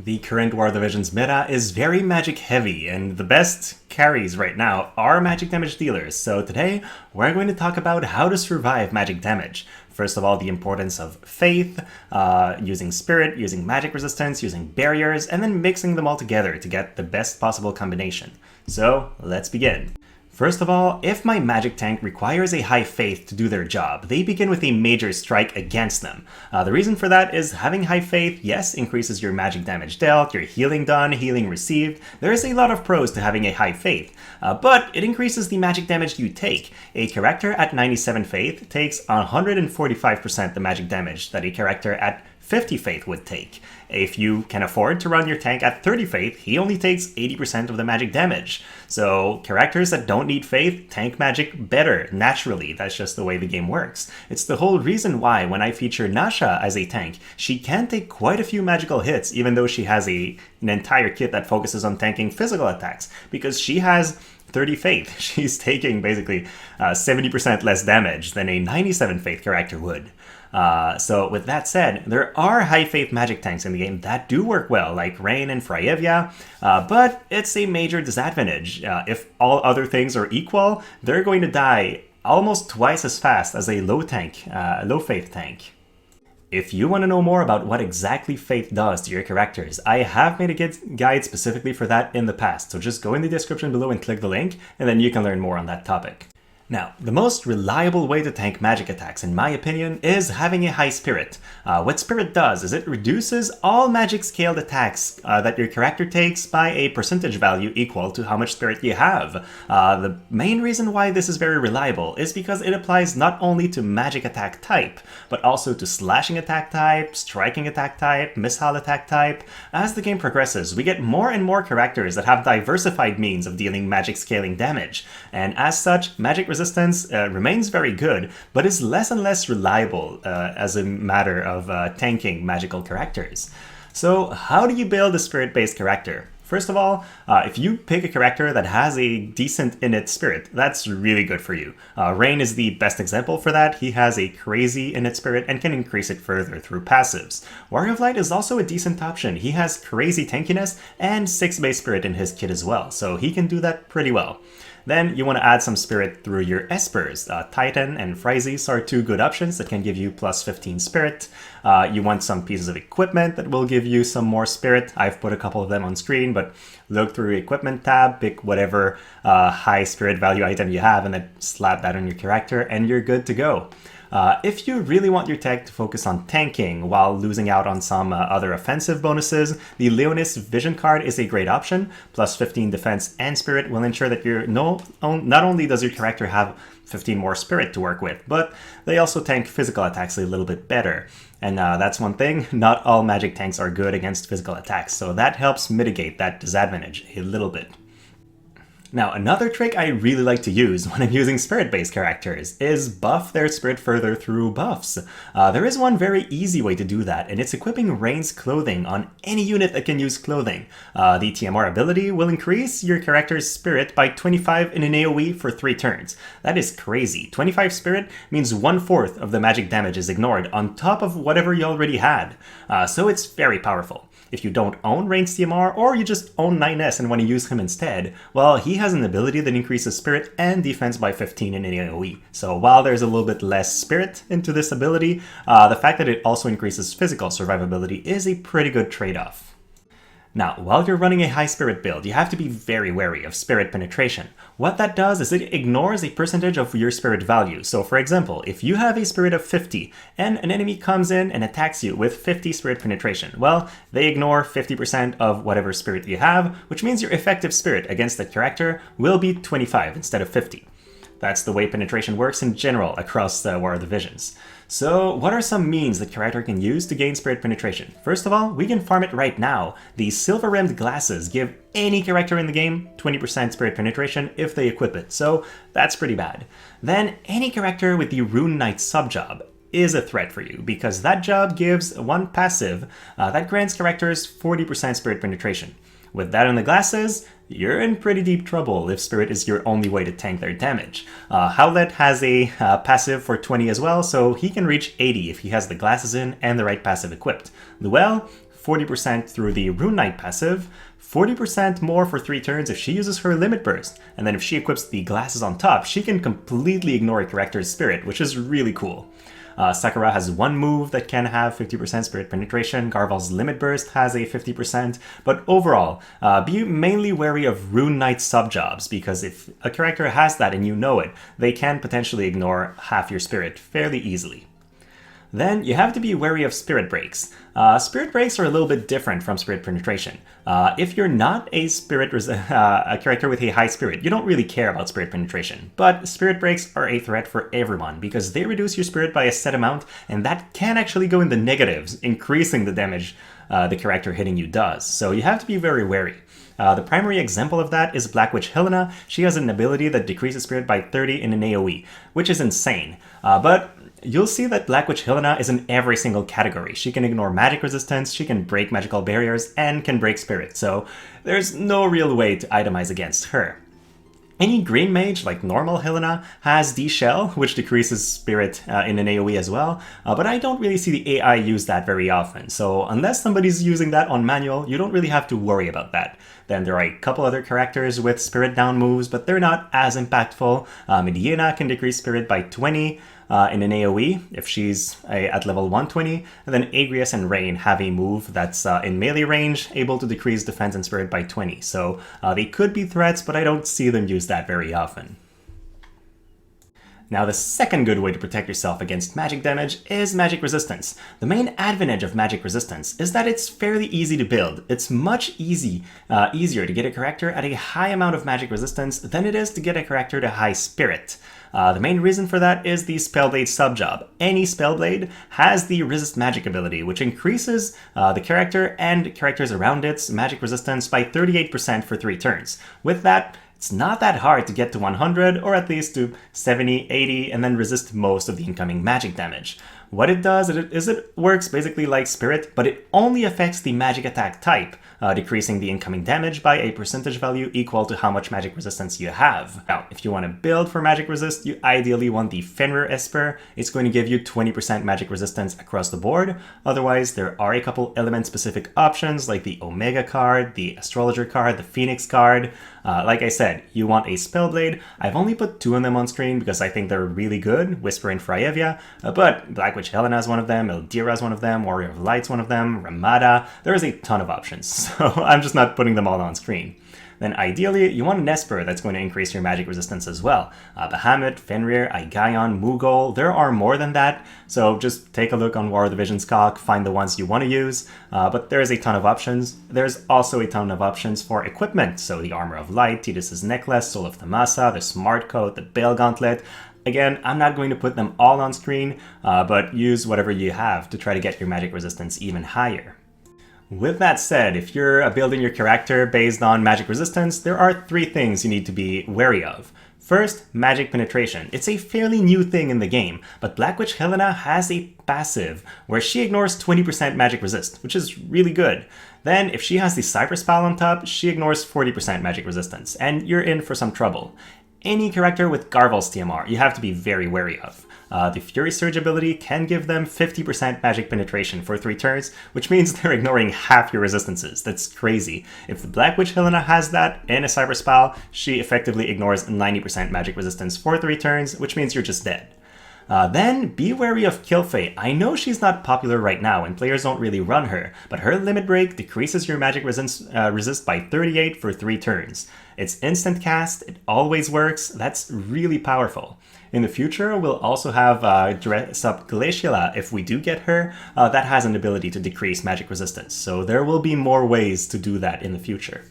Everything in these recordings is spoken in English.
The current War Divisions meta is very magic heavy, and the best carries right now are magic damage dealers. So today, we're going to talk about how to survive magic damage. First of all, the importance of faith, using spirit, using magic resistance, using barriers, and then mixing them all together to get the best possible combination. So let's begin. First of all, if my magic tank requires a high faith to do their job, they begin with a major strike against them. The reason for that is having high faith, yes, increases your magic damage dealt, your healing done, healing received. There is a lot of pros to having a high faith, but it increases the magic damage you take. A character at 97 faith takes 145% the magic damage that a character at 50 faith would take. If you can afford to run your tank at 30 faith, he only takes 80% of the magic damage. So characters that don't need faith tank magic better, naturally. That's just the way the game works. It's the whole reason why when I feature Nasha as a tank, she can take quite a few magical hits, even though she has an entire kit that focuses on tanking physical attacks, because she has 30 faith. She's taking basically 70% less damage than a 97 faith character would. So with that said, there are high faith magic tanks in the game that do work well, like Rain and Fryevia, but it's a major disadvantage. If all other things are equal, they're going to die almost twice as fast as a low faith tank. If you want to know more about what exactly faith does to your characters, I have made a guide specifically for that in the past, so just go in the description below and click the link, and then you can learn more on that topic. Now, the most reliable way to tank magic attacks, in my opinion, is having a high spirit. What spirit does is it reduces all magic scaled attacks that your character takes by a percentage value equal to how much spirit you have. The main reason why this is very reliable is because it applies not only to magic attack type, but also to slashing attack type, striking attack type, missile attack type. As the game progresses, we get more and more characters that have diversified means of dealing magic scaling damage, and as such, magic resistance remains very good, but is less and less reliable as a matter of tanking magical characters. So how do you build a spirit-based character? First of all, if you pick a character that has a decent innate spirit, that's really good for you. Rain is the best example for that. He has a crazy innate spirit and can increase it further through passives. Warrior of Light is also a decent option. He has crazy tankiness and 6 base spirit in his kit as well, so he can do that pretty well. Then you want to add some spirit through your espers. Titan and Fryevia are 2 good options that can give you plus 15 spirit. You want some pieces of equipment that will give you some more spirit. I've put a couple of them on screen, but look through your equipment tab, pick whatever high spirit value item you have, and then slap that on your character, and you're good to go. If you really want your tech to focus on tanking while losing out on some other offensive bonuses, the Leonis Vision card is a great option. Plus 15 defense and spirit will ensure that not only does your character have 15 more spirit to work with, but they also tank physical attacks a little bit better. And that's one thing, not all magic tanks are good against physical attacks, so that helps mitigate that disadvantage a little bit. Now, another trick I really like to use when I'm using spirit-based characters is buff their spirit further through buffs. There is one very easy way to do that, and it's equipping Rain's clothing on any unit that can use clothing. The TMR ability will increase your character's spirit by 25 in an AoE for 3 turns. That is crazy. 25 spirit means 1/4 of the magic damage is ignored on top of whatever you already had. So it's very powerful. If you don't own Rain's TMR, or you just own 9S and want to use him instead, well, he has an ability that increases spirit and defense by 15 in an AoE. So while there's a little bit less spirit into this ability, the fact that it also increases physical survivability is a pretty good trade-off. Now, while you're running a high spirit build, you have to be very wary of spirit penetration. What that does is it ignores a percentage of your spirit value. So for example, if you have a spirit of 50 and an enemy comes in and attacks you with 50 spirit penetration, well, they ignore 50% of whatever spirit you have, which means your effective spirit against the character will be 25 instead of 50. That's the way penetration works in general across the War Divisions. So what are some means the character can use to gain spirit penetration? First of all, we can farm it right now. These silver-rimmed glasses give any character in the game 20% spirit penetration if they equip it, so that's pretty bad. Then any character with the Rune Knight subjob is a threat for you, because that job gives one passive that grants characters 40% spirit penetration. With that on the glasses, you're in pretty deep trouble if Spirit is your only way to tank their damage. Howlet has a passive for 20 as well, so he can reach 80 if he has the glasses in and the right passive equipped. Luel, 40% through the Rune Knight passive, 40% more for 3 turns if she uses her Limit Burst, and then if she equips the glasses on top, she can completely ignore a character's spirit, which is really cool. Sakura has one move that can have 50% spirit penetration, Garval's Limit Burst has a 50%, but overall, be mainly wary of Rune Knight subjobs, because if a character has that and you know it, they can potentially ignore half your spirit fairly easily. Then you have to be wary of Spirit Breaks. Spirit Breaks are a little bit different from Spirit Penetration. If you're not a a character with a high spirit, you don't really care about Spirit Penetration. But Spirit Breaks are a threat for everyone because they reduce your spirit by a set amount, and that can actually go in the negatives, increasing the damage the character hitting you does. So you have to be very wary. The primary example of that is Black Witch Helena. She has an ability that decreases spirit by 30 in an AoE, which is insane. But you'll see that Black Witch Helena is in every single category. She can ignore magic resistance, she can break magical barriers, and can break spirit, so there's no real way to itemize against her. Any green mage, like normal Helena, has D-Shell, which decreases spirit in an AoE as well, but I don't really see the AI use that very often, so unless somebody's using that on manual, you don't really have to worry about that. Then there are a couple other characters with spirit down moves, but they're not as impactful. Medina can decrease spirit by 20 in an AoE if she's at level 120, and then Agrias and Rain have a move that's in melee range, able to decrease defense and spirit by 20, so they could be threats, but I don't see them use that very often. Now, the second good way to protect yourself against magic damage is magic resistance. The main advantage of magic resistance is that it's fairly easy to build. It's much easier to get a character at a high amount of magic resistance than it is to get a character to high spirit. The main reason for that is the Spellblade subjob. Any Spellblade has the Resist Magic ability, which increases the character and characters around its magic resistance by 38% for 3 turns. With that, it's not that hard to get to 100, or at least to 70, 80, and then resist most of the incoming magic damage. What it does is it works basically like Spirit, but it only affects the magic attack type, decreasing the incoming damage by a percentage value equal to how much magic resistance you have. Now, if you want to build for magic resist, you ideally want the Fenrir Esper. It's going to give you 20% magic resistance across the board. Otherwise, there are a couple element-specific options like the Omega card, the Astrologer card, the Phoenix card. Like I said, you want a Spellblade. I've only put 2 of them on screen because I think they're really good, Whisper and Fryevia, but Black Witch Helena is one of them, Eldira is one of them, Warrior of Light's one of them, Ramada. There is a ton of options, so I'm just not putting them all on screen. Then ideally, you want an Esper that's going to increase your magic resistance as well. Bahamut, Fenrir, Aigaion, Mugol, there are more than that, so just take a look on War of the Visions Cock, find the ones you want to use, but there is a ton of options. There's also a ton of options for equipment, so the Armor of Light, Tidus's Necklace, Soul of Tamasa, the Smart Coat, the Bale Gauntlet. Again, I'm not going to put them all on screen, but use whatever you have to try to get your magic resistance even higher. With that said, if you're building your character based on magic resistance, there are 3 things you need to be wary of. First, magic penetration. It's a fairly new thing in the game, but Black Witch Helena has a passive where she ignores 20% magic resist, which is really good. Then, if she has the Cypress Pal on top, she ignores 40% magic resistance, and you're in for some trouble. Any character with Garval's TMR, you have to be very wary of. The Fury Surge ability can give them 50% magic penetration for 3 turns, which means they're ignoring half your resistances. That's crazy. If the Black Witch Helena has that in a Cyber Spell, she effectively ignores 90% magic resistance for 3 turns, which means you're just dead. Then, be wary of Kilfei. I know she's not popular right now and players don't really run her, but her Limit Break decreases your magic resist by 38 for 3 turns. It's instant cast, it always works, that's really powerful. In the future, we'll also have Dress Up Glaciala, if we do get her, that has an ability to decrease magic resistance, so there will be more ways to do that in the future.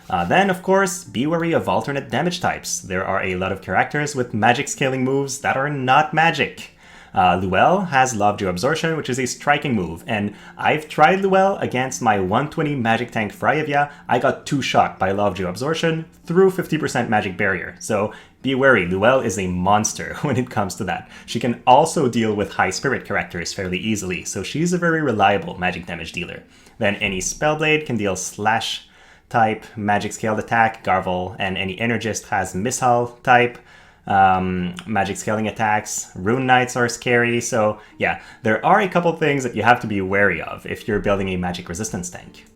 Then, of course, be wary of alternate damage types. There are a lot of characters with magic scaling moves that are not magic. Luel has Lovedew Absorption, which is a striking move, and I've tried Luel against my 120 magic tank Fryevia. I got 2-shot by Lovedew Absorption through 50% magic barrier, so be wary, Luel is a monster when it comes to that. She can also deal with high spirit characters fairly easily, so she's a very reliable magic damage dealer. Then any Spellblade can deal slash type, magic scaled attack, Garval, and any Energist has missile type. Magic scaling attacks, Rune Knights are scary, so yeah, there are a couple things that you have to be wary of if you're building a magic resistance tank.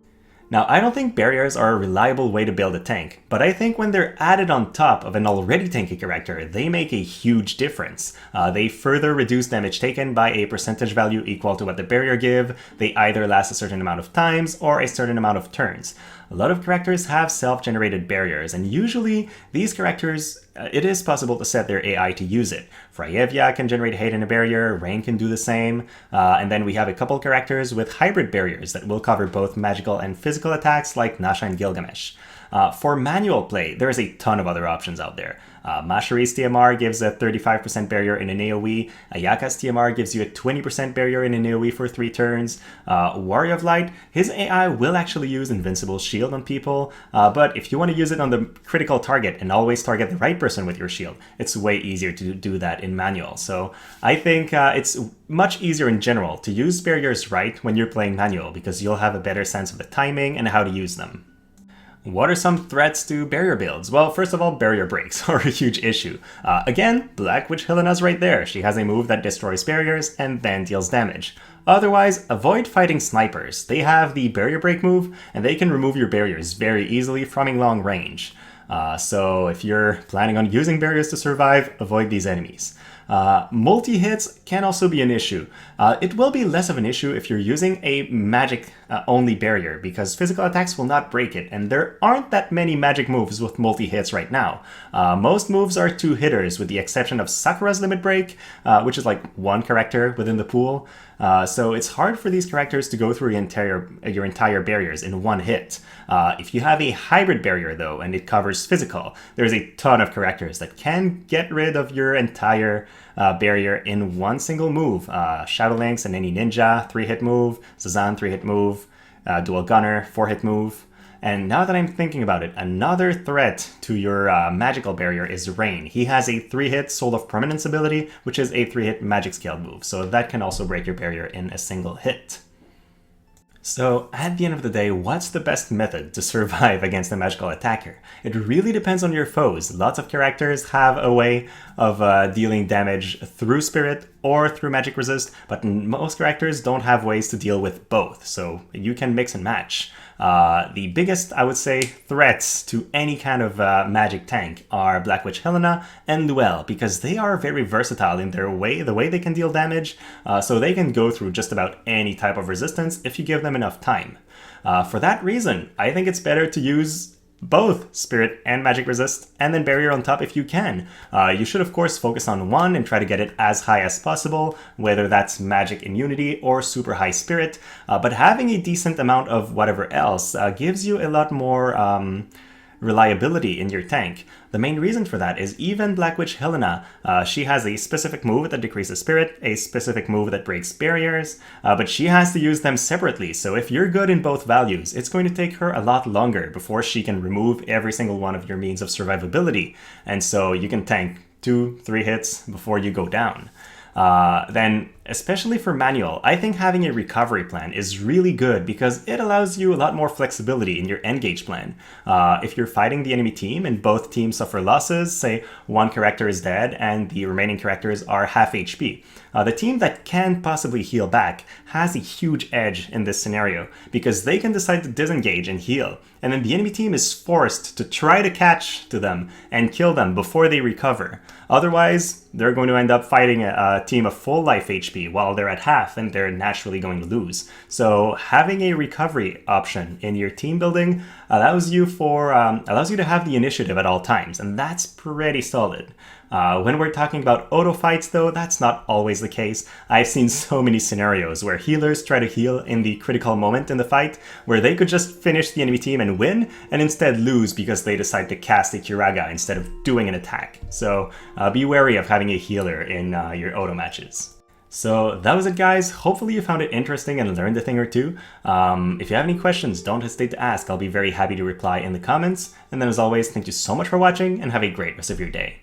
Now, I don't think barriers are a reliable way to build a tank, but I think when they're added on top of an already tanky character, they make a huge difference. They further reduce damage taken by a percentage value equal to what the barrier give. They either last a certain amount of times or a certain amount of turns. A lot of characters have self-generated barriers, and usually these characters, it is possible to set their AI to use it. Fryevia can generate hate in a barrier, Rain can do the same, and then we have a couple characters with hybrid barriers that will cover both magical and physical attacks like Nasha and Gilgamesh. For manual play, there's a ton of other options out there. Mashari's TMR gives a 35% barrier in an AoE, Ayaka's TMR gives you a 20% barrier in an AoE for 3 turns, Warrior of Light, his AI will actually use Invincible Shield on people, but if you want to use it on the critical target and always target the right person with your shield, it's way easier to do that in manual. So I think it's much easier in general to use barriers right when you're playing manual because you'll have a better sense of the timing and how to use them. What are some threats to barrier builds? Well, first of all, barrier breaks are a huge issue. Again, Black Witch Helena's right there. She has a move that destroys barriers and then deals damage. Otherwise, avoid fighting snipers. They have the barrier break move, and they can remove your barriers very easily from a long range. So if you're planning on using barriers to survive, avoid these enemies. Multi-hits can also be an issue. It will be less of an issue if you're using a magic-only barrier, because physical attacks will not break it, and there aren't that many magic moves with multi-hits right now. Most moves are 2-hitters, with the exception of Sakura's Limit Break, which is like 1 character within the pool. So it's hard for these characters to go through your entire barriers in 1 hit. If you have a hybrid barrier, though, and it covers physical, there's a ton of characters that can get rid of your entire barrier in 1 single move. Shadow Lynx and any ninja, 3-hit move. Zazan, 3-hit move. Dual Gunner, 4-hit move. And now that I'm thinking about it, another threat to your magical barrier is Rain. He has a 3-hit Soul of Permanence ability, which is a 3-hit magic scale move, so that can also break your barrier in a single hit. So, at the end of the day, what's the best method to survive against a magical attacker? It really depends on your foes. Lots of characters have a way of dealing damage through Spirit or through Magic Resist, but most characters don't have ways to deal with both, so you can mix and match. The biggest, I would say, threats to any kind of magic tank are Black Witch Helena and Luel, because they are very versatile in their way, the way they can deal damage, so they can go through just about any type of resistance if you give them enough time. For that reason, I think it's better to use both Spirit and Magic Resist, and then Barrier on top if you can. You should of course focus on one and try to get it as high as possible, whether that's Magic Immunity or super high Spirit, but having a decent amount of whatever else gives you a lot more reliability in your tank. The main reason for that is even Black Witch Helena, she has a specific move that decreases Spirit, a specific move that breaks barriers, but she has to use them separately, so if you're good in both values, it's going to take her a lot longer before she can remove every single one of your means of survivability, and so you can tank 2-3 hits before you go down. Then, especially for manual, I think having a recovery plan is really good because it allows you a lot more flexibility in your engage plan. If you're fighting the enemy team and both teams suffer losses, say one character is dead and the remaining characters are half HP, the team that can possibly heal back has a huge edge in this scenario because they can decide to disengage and heal, and then the enemy team is forced to try to catch to them and kill them before they recover. Otherwise, they're going to end up fighting a team of full life HP while they're at half, and they're naturally going to lose. So having a recovery option in your team building allows you to have the initiative at all times, and that's pretty solid. When we're talking about auto fights, though, that's not always the case. I've seen so many scenarios where healers try to heal in the critical moment in the fight, where they could just finish the enemy team and win, and instead lose because they decide to cast a Kiraga instead of doing an attack. So be wary of having a healer in your auto matches. So that was it, guys. Hopefully you found it interesting and learned a thing or two. If you have any questions, don't hesitate to ask. I'll be very happy to reply in the comments. And then as always, thank you so much for watching and have a great rest of your day.